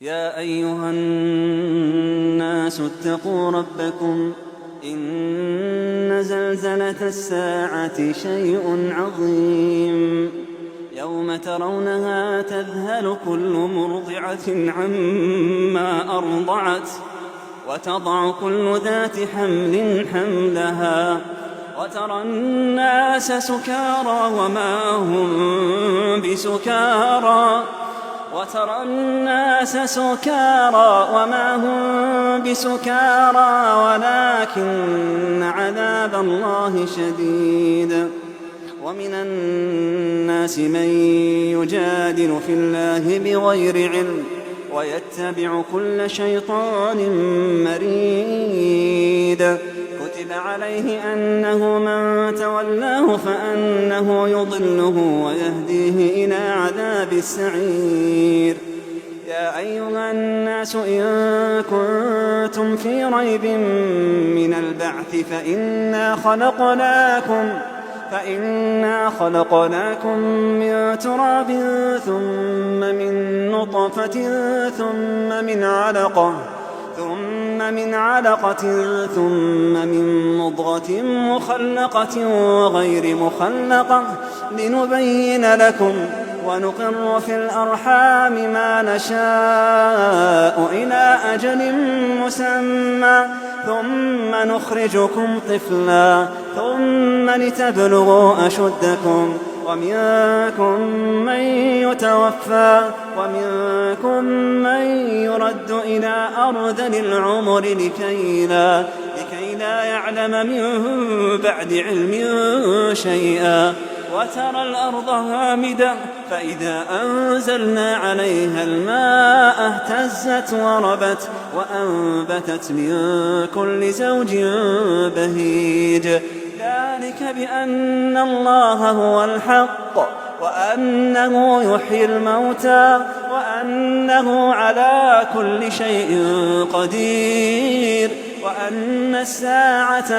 يا أيها الناس اتقوا ربكم إن زلزلة الساعة شيء عظيم يوم ترونها تذهل كل مرضعة عما أرضعت وتضع كل ذات حمل حملها وترى الناس سكارى وما هم بسكارى ولكن عذاب الله شديد. ومن الناس من يجادل في الله بغير علم ويتبع كل شيطان مريد. كتب عليه أنه من تولاه فأنه يضله ويهديه إلى عذاب السعير. يا أيها الناس إن كنتم في ريب من البعث فإنا خلقناكم من تراب ثم من نطفة ثم من علقة ثم من مضغة مخلقة وغير مخلقة لنبين لكم ونقر في الأرحام ما نشاء إلى أجل مسمى ثم نخرجكم طفلا ثم لتبلغوا أشدكم ومنكم من يتوفى ومنكم من يرد إلى أرذل العمر لكي لا يعلم من بعد علم شيئا. وترى الأرض هامدة فإذا أنزلنا عليها الماء اهتزت وربت وأنبتت من كل زوج بهيج. ذلك بأن الله هو الحق وأنه يحيي الموتى وأنه على كل شيء قدير وأن الساعة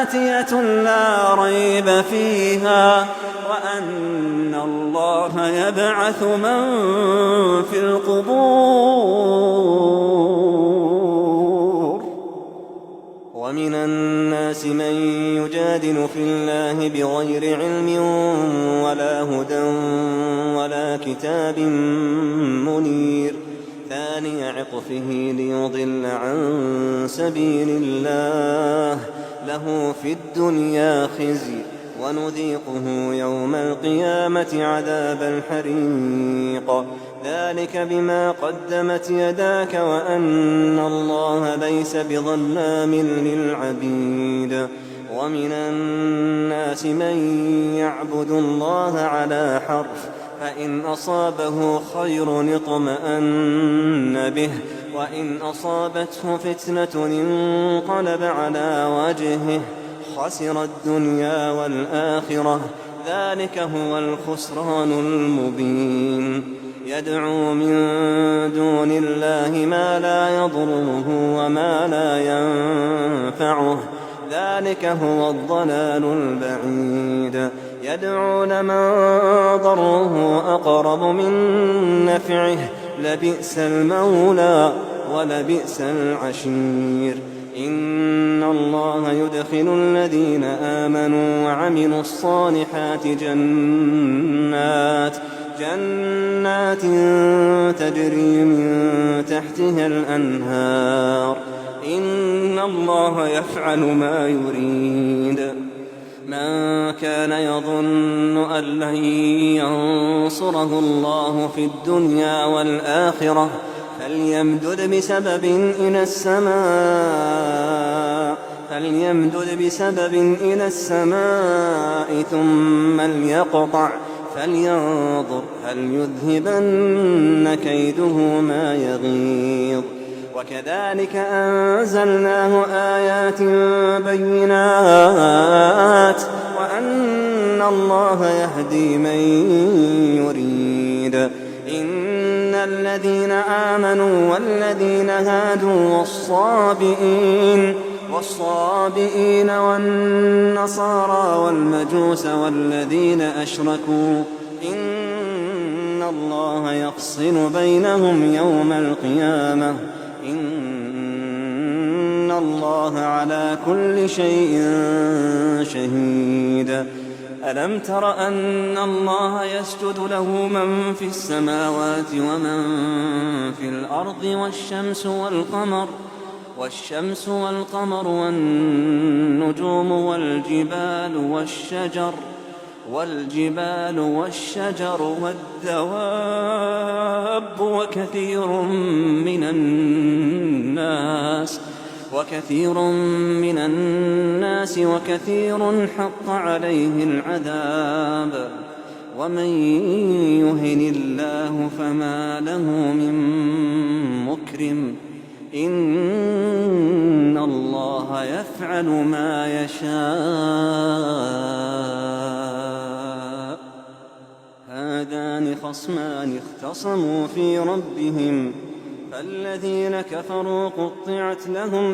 آتية لا ريب فيها وأن الله يبعث من في القبور. ومن الناس من يجادل في الله بغير علم ولا هدى ولا كتاب منير. ثاني عطفه ليضل عن سبيل الله له في الدنيا خزي ونذيقه يوم القيامة عذاب الحريق. ذلك بما قدمت يداك وأن الله ليس بظلام للعبيد. ومن الناس من يعبد الله على حرف فإن أصابه خير اطمأن به وإن أصابته فتنة انقلب على وجهه خسر الدنيا والآخرة. ذلك هو الخسران المبين. يدعو من دون الله ما لا يضره وما لا ينفعه ذلك هو الضلال البعيد. يدعو لمن ضره أقرب من نفعه لبئس المولى ولبئس العشير. إن الله يدخل الذين آمنوا وعملوا الصالحات جنات تجري من تحتها الأنهار. إن الله يفعل ما يريد. من كان يظن أن لن ينصره الله في الدنيا والآخرة فليمدد بسبب إلى السماء ثم ليقطع فلينظر هل يذهبن كيده ما يغيظ. وكذلك أنزلناه آيات بينات وأن الله يهدي من يريد. إن الذين آمنوا والذين هادوا والصابئين والنصارى والمجوس والذين أشركوا إن الله يفصل بينهم يوم القيامة إن الله على كل شيء شهيد ألم تر أن الله يسجد له من في السماوات ومن في الأرض والشمس والقمر والنجوم والجبال والشجر والدواب وكثير من الناس وكثير حق عليه العذاب ومن يهن الله فما له من مكرم إن الله يفعل ما يشاء هذان خصمان اختصموا في ربهم فالذين كفروا قطعت لهم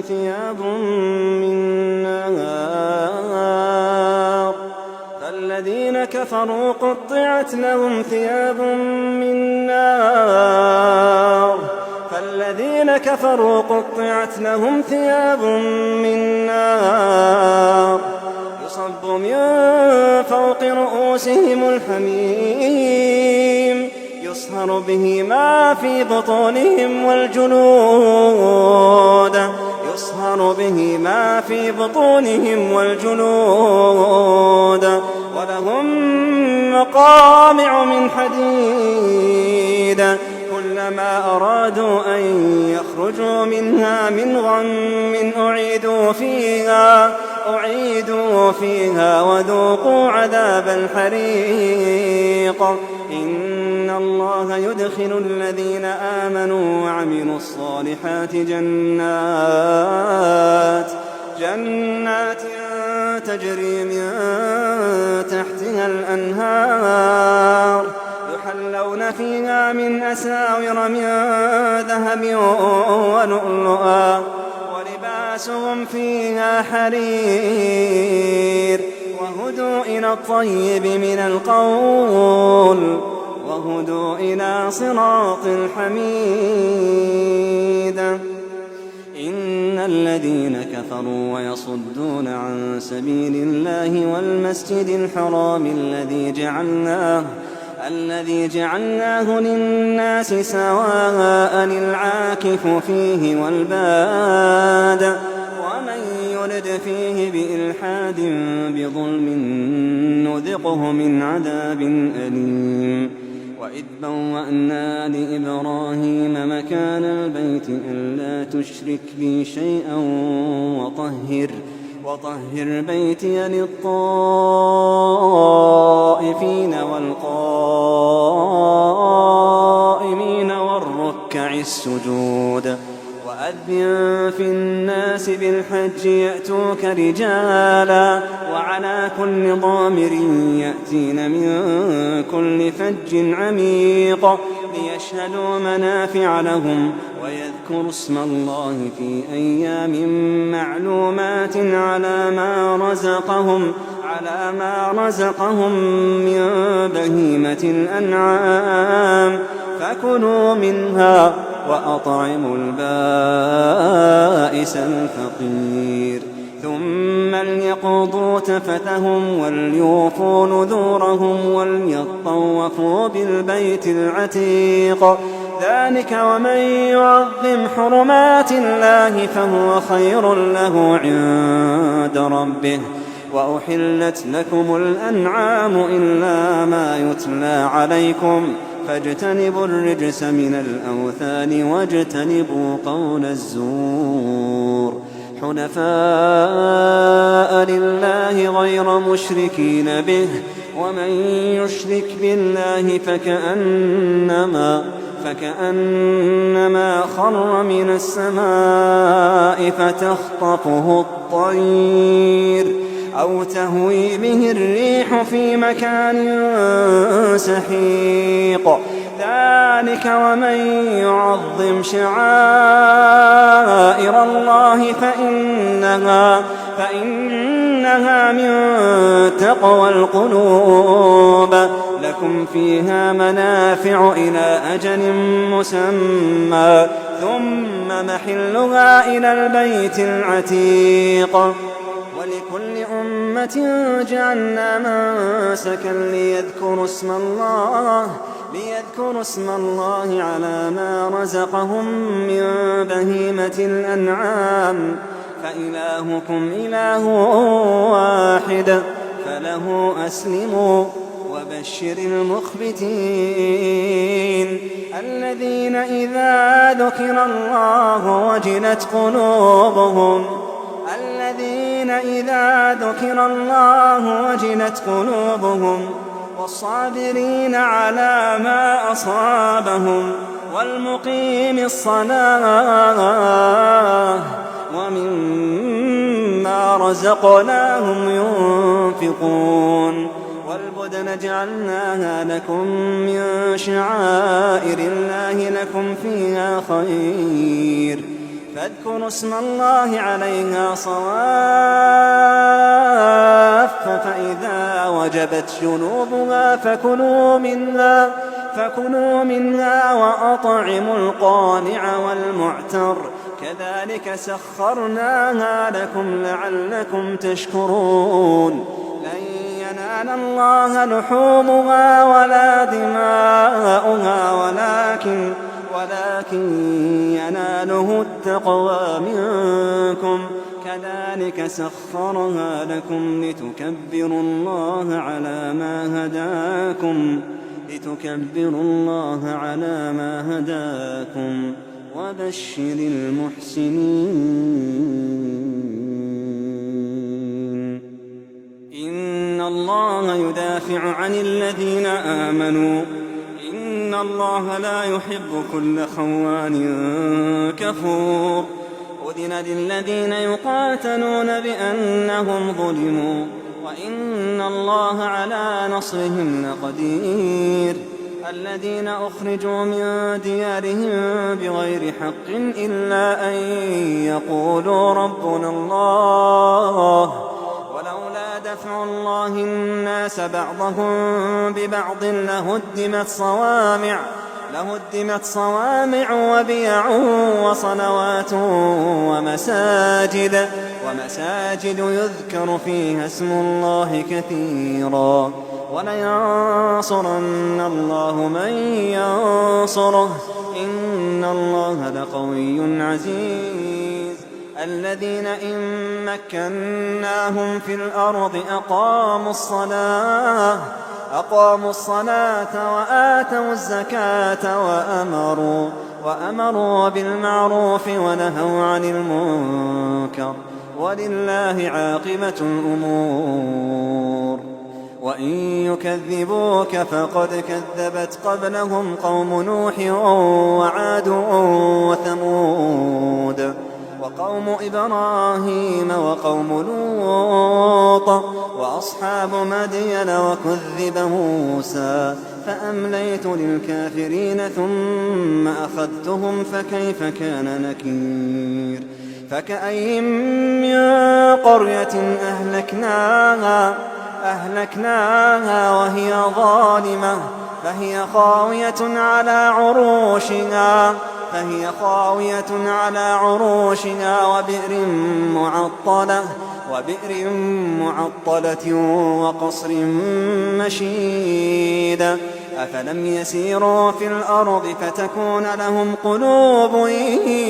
ثياب من نار يصب من فوق رؤوسهم الحميم يصهر به ما في بطونهم والجلود ولهم مقامع من حديد كلما أرادوا أن يخرجوا منها من غم أعيدوا فيها وذوقوا عذاب الحريق إن الله يدخل الذين آمنوا وعملوا الصالحات جنات تجري من تحتها الأنهار يحلون فيها من أساور من ذهب ولؤلؤا ولباسهم فيها حرير وهدوا إلى الطيب من القول وهدوا إلى صراط الحميد إن الذين كفروا ويصدون عن سبيل الله والمسجد الحرام الذي جعلناه للناس سواء العاكف فيه والباد ومن يرد فيه بإلحاد بظلم نذقه من عذاب أليم وإذ بوأنا لإبراهيم مكان البيت ألا تشرك بي شيئا وطهر بيتي للطائفين والقائمين والركع السجود وأذن في الناس بالحج يأتوك رجالا وعلى كل ضامر يأتين من كل فج عميق ليشهدوا منافع لهم ويذكروا اسم الله في أيام معلومات على ما رزقهم من بهيمة الأنعام فكلوا منها وأطعموا البائس الفقير ثم ليقضوا تفثهم وليوفوا نذورهم وليطوفوا بالبيت العتيق ذلك ومن يعظم حرمات الله فهو خير له عند ربه وأحلت لكم الأنعام إلا ما يتلى عليكم فاجتنبوا الرجس من الأوثان واجتنبوا قول الزور حنفاء لله غير مشركين به ومن يشرك بالله فكأنما خر من السماء فتخطفه الطير أو تهوي به الريح في مكان سحيق ذلك ومن يعظم شعائر الله فإنها من تقوى القلوب لكم لكم فيها منافع إلى أجل مسمى ثم محلها إلى البيت العتيق ولكل أمة جعلنا منسكا ليذكروا اسم الله على ما رزقهم من بهيمة الأنعام فإلهكم إله واحد فله أسلموا وبشر المخبتين الذين إذا ذكر الله وجلت قلوبهم والصابرين على ما أصابهم والمقيم الصلاة ومما رزقناهم ينفقون والبدن جعلناها لكم من شعائر الله لكم فيها خير فاذكروا اسم الله عليها صواف فإذا وجبت جنوبها فكلوا منها وأطعموا القانع والمعتر كذلك سخرناها لكم لعلكم تشكرون لن ينال الله لحومها ولا دماؤها ولكن يناله التقوى منكم كذلك سخرها لكم لتكبروا الله على ما هداكم وبشر المحسنين إن الله يدافع عن الذين آمنوا إن الله لا يحب كل خوان كفور أذن للذين يقاتلون بأنهم ظلموا وإن الله على نصرهم لقدير الذين أخرجوا من ديارهم بغير حق إلا أن يقولوا ربنا الله ولولا دفع الله الناس بعضهم ببعض لهدمت صوامع وبيع وصلوات ومساجد يذكر فيها اسم الله كثيرا ولينصرن الله من ينصره إن الله لقوي عزيز الذين إن مكناهم في الأرض أقاموا الصلاة وآتوا الزكاة وأمروا بالمعروف ونهوا عن المنكر ولله عاقبة الأمور وإن يكذبوك فقد كذبت قبلهم قوم نوح وعاد وثمود وقوم إبراهيم وقوم لوط وأصحاب مدين وكذب موسى فأمليت للكافرين ثم أخذتهم فكيف كان نكير فكأين من قرية أهلكناها وهي ظالمة فهي خاوية على عروشها وبئر معطلة وقصر مشيد أفلم يسيروا في الأرض فتكون لهم قلوب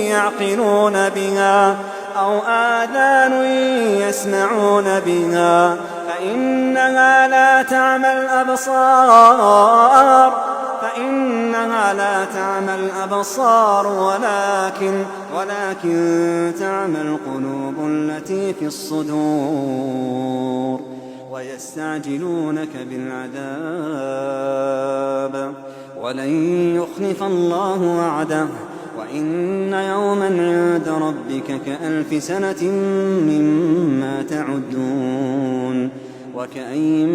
يعقلون بها أو آذان يسمعون بها فإنها لا تعمى الأبصار ولكن تعمى القلوب التي في الصدور ويستعجلونك بالعذاب ولن يخلف الله وعده وإن يوما عند ربك كألف سنة مما تعدون وكأين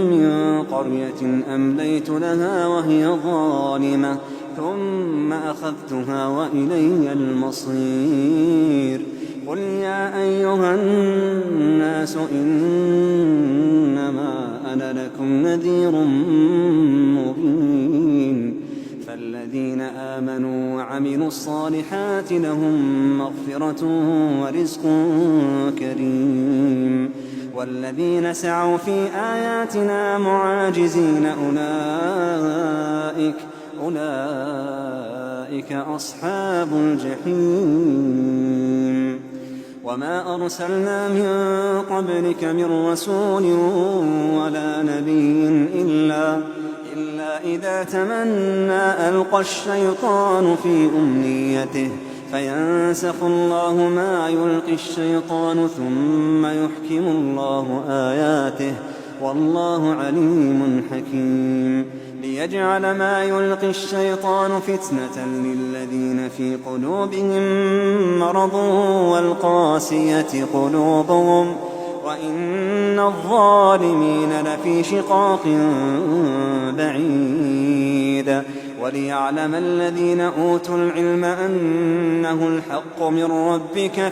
من قرية أمليت لها وهي ظالمة ثم أخذتها وإلي المصير قل يا أيها الناس إنما وأنا لكم نذير مبين فالذين آمنوا وعملوا الصالحات لهم مغفرة ورزق كريم والذين سعوا في آياتنا معاجزين أولئك أصحاب الجحيم وما أرسلنا من قبلك من رسول ولا نبي إلا إذا تمنى ألقى الشيطان في أمنيته فينسخ الله ما يلقي الشيطان ثم يحكم الله آياته والله عليم حكيم ليجعل ما يلقي الشيطان فتنة للذين في قلوبهم مرض والقاسية قلوبهم وإن الظالمين لفي شقاق بعيد وليعلم الذين أوتوا العلم أنه الحق من ربك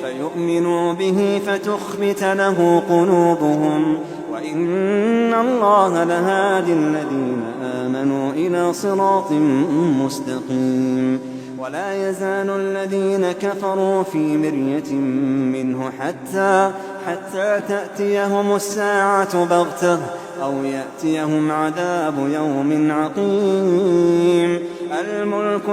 فيؤمنوا به فتخبت له قلوبهم وإن الله لهادي الذين آمنوا إلى صراط مستقيم ولا يزال الذين كفروا في مرية منه حتى تأتيهم الساعة بغتة أو يأتيهم عذاب يوم عقيم الملك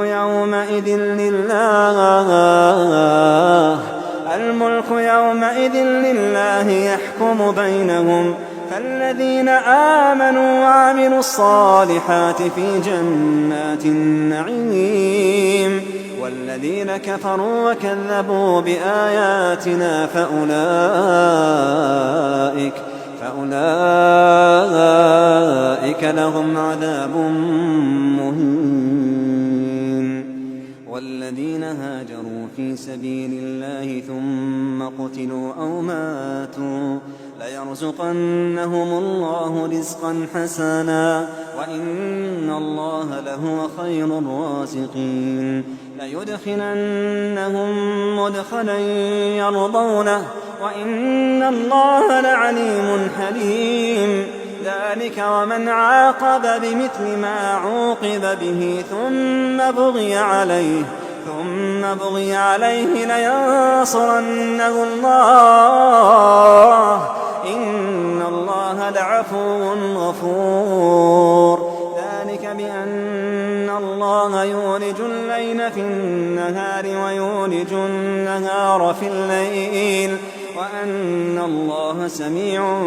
يومئذ لله يحكم بينهم فالذين آمنوا وعملوا الصالحات في جنات النعيم والذين كفروا وكذبوا بآياتنا فأولئك لهم عذاب مهين والذين هاجروا في سبيل الله ثم قتلوا أو ماتوا ليرزقنهم الله رزقا حسنا وإن الله لهو خير الرازقين ليدخلنهم مدخلا يرضونه وإن الله لعليم حليم ذلك ومن عاقب بمثل ما عوقب به ثم بغي عليه لينصرنه الله إن الله لعفو غفور ذلك بأن الله يولج الليل في النهار ويولج النهار في الليل وأن الله سميع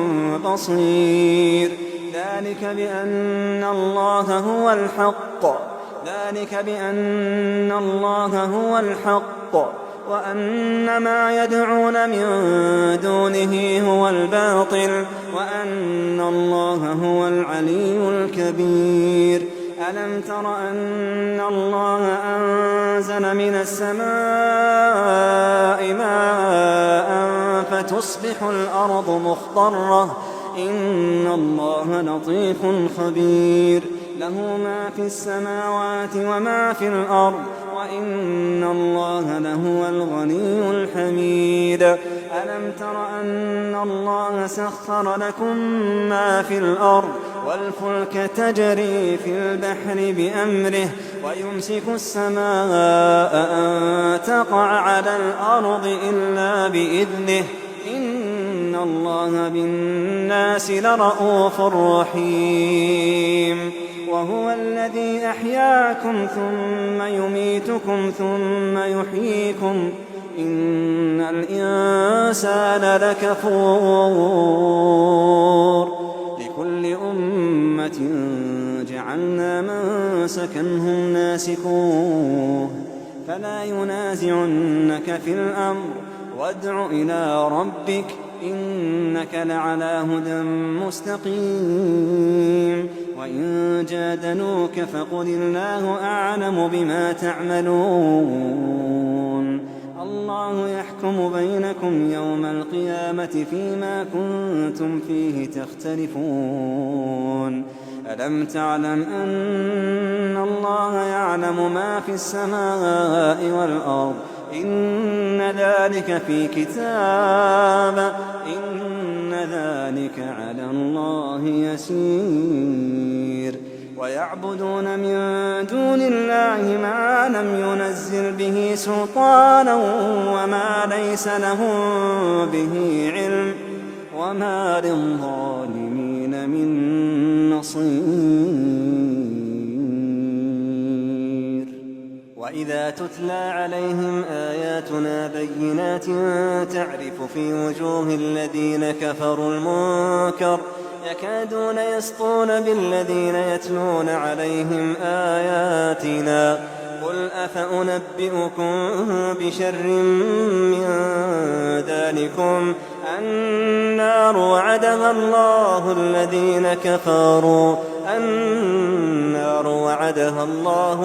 بصير ذلك بأن الله هو الحق وأن ما يدعون من دونه هو الباطل وأن الله هو العلي الكبير ألم تر أن الله أنزل من السماء ماء فتصبح الأرض مخضرة إن الله لطيف خبير له ما في السماوات وما في الأرض وإن الله لهو الغني الحميد ألم تر أن الله سخر لكم ما في الأرض والفلك تجري في البحر بأمره ويمسك السماء أن تقع على الأرض إلا بإذنه إن الله بالناس لرءوف رحيم وهو الذي أحياكم ثم يميتكم ثم يحييكم إن الإنسان لكفور لكل أمة جعلنا منسكا هم ناسكوه فلا ينازعنك في الأمر وادع إلى ربك إنك لعلى هدى مستقيم وإن جادلوك فقل الله أعلم بما تعملون الله يحكم بينكم يوم القيامة فيما كنتم فيه تختلفون ألم تعلم أن الله يعلم ما في السماء والأرض إن ذلك في كتاب إن ذلك على الله يسير ويعبدون من دون الله ما لم ينزل به سلطانا وما ليس لهم به علم وما للظالمين من نصير وإذا تتلى عليهم آياتنا بينات تعرف في وجوه الذين كفروا المنكر يكادون يسطون بالذين يتلون عليهم آياتنا قل أفأنبئكم بشر من ذلكم النار وعدها الله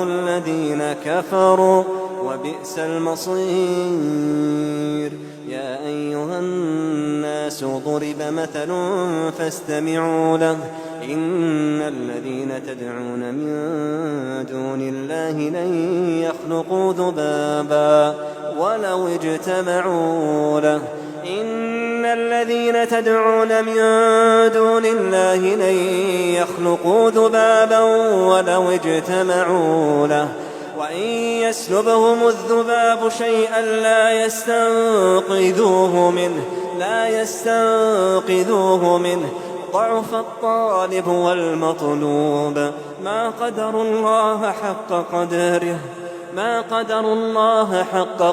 الذين كفروا وبئس المصير يا أيها الناس ضرب مثل فاستمعوا له إن الذين تدعون من دون الله لن يخلقوا ذبابا ولو اجتمعوا له إن الذين تدعون من دون الله لن يخلقوا ذبابا ولو اجتمعوا له وإن يسلبهم الذباب شيئا لا يستنقذوه منه ضعف الطالب والمطلوب ما قدروا الله حق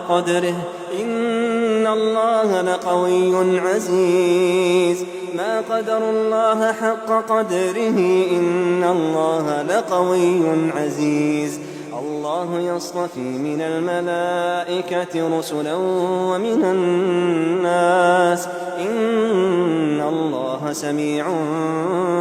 قدره إن الله لقوي عزيز ما قدروا الله حق قدره إن الله لقوي عزيز الله يصطفي من الملائكة رسلا ومن الناس إن الله سميع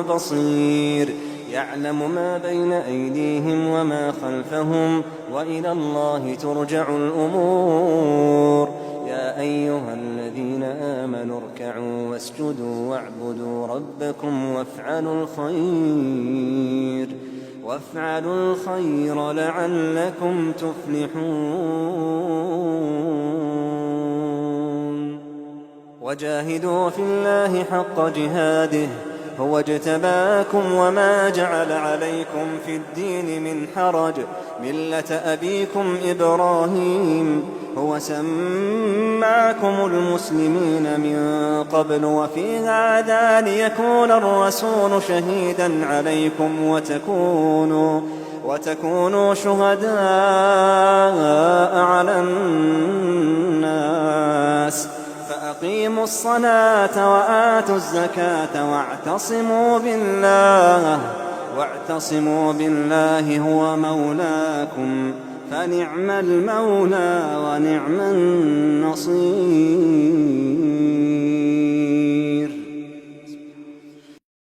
بصير يعلم ما بين أيديهم وما خلفهم وإلى الله ترجع الأمور يا أيها الذين آمنوا اركعوا واسجدوا واعبدوا ربكم وافعلوا الخير لعلكم تفلحون وجاهدوا في الله حق جهاده هو اجتباكم وما جعل عليكم في الدين من حرج ملة أبيكم إبراهيم هو سماكم المسلمين من قبل وفي هذا ليكون الرسول شهيدا عليكم وتكونوا شهداء على الناس فأقيموا الصلاة وآتوا الزكاة واعتصموا بالله هو مولاكم فنعم المولى ونعم النصير